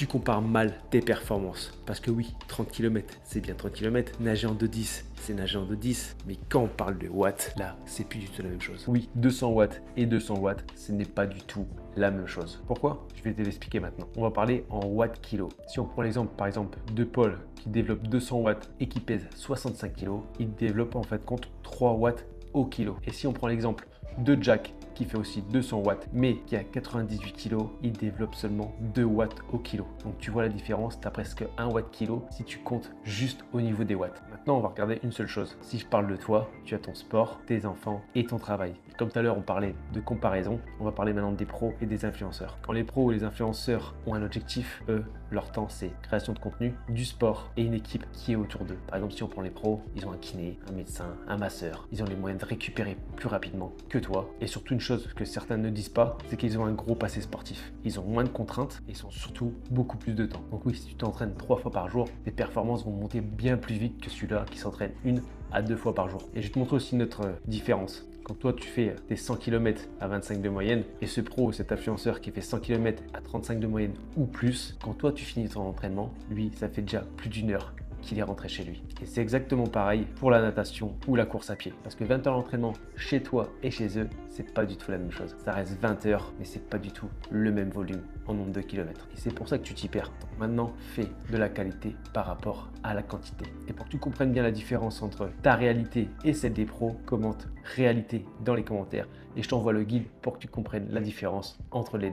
tu compares mal tes performances. Parce que oui, 30 km, c'est bien 30 km. Nager en 2,10, c'est nager en 2,10. Mais quand on parle de watts, là, c'est plus du tout la même chose. Oui, 200 watts et 200 watts, ce n'est pas du tout la même chose. Pourquoi? Je vais te l'expliquer maintenant. On va parler en watts kilo. Si on prend l'exemple, par exemple, de Paul qui développe 200 watts et qui pèse 65 kg, il développe en fait compte 3 watts au kilo. Et si on prend l'exemple de Jack qui fait aussi 200 watts mais qui a 98 kg, il développe seulement 2 watts au kilo. Donc tu vois la différence, tu as presque 1 watt kilo si tu comptes juste au niveau des watts. Maintenant, on va regarder une seule chose. Si je parle de toi, tu as ton sport, tes enfants et ton travail. Comme tout à l'heure, on parlait de comparaison, on va parler maintenant des pros et des influenceurs. Quand les pros ou les influenceurs ont un objectif, eux, leur temps, c'est création de contenu, du sport et une équipe qui est autour d'eux. Par exemple, si on prend les pros, ils ont un kiné, un médecin, un masseur. Ils ont les moyens de récupérer plus rapidement que toi. Et surtout, une chose que certains ne disent pas, c'est qu'ils ont un gros passé sportif. Ils ont moins de contraintes et ils ont surtout beaucoup plus de temps. Donc oui, si tu t'entraînes 3 fois par jour, tes performances vont monter bien plus vite que celui-là qui s'entraîne 1 à 2 fois par jour. Et je vais te montrer aussi notre différence. Quand toi tu fais tes 100 km à 25 de moyenne et ce pro, cet influenceur qui fait 100 km à 35 de moyenne ou plus, quand toi tu finis ton entraînement, lui ça fait déjà plus d'1 heure qu'il est rentré chez lui. Et c'est exactement pareil pour la natation ou la course à pied. Parce que 20 heures d'entraînement chez toi et chez eux, c'est pas du tout la même chose. Ça reste 20 heures, mais c'est pas du tout le même volume en nombre de kilomètres. Et c'est pour ça que tu t'y perds. Donc maintenant, fais de la qualité par rapport à la quantité. Et pour que tu comprennes bien la différence entre ta réalité et celle des pros, commente réalité dans les commentaires. Et je t'envoie le guide pour que tu comprennes la différence entre les deux.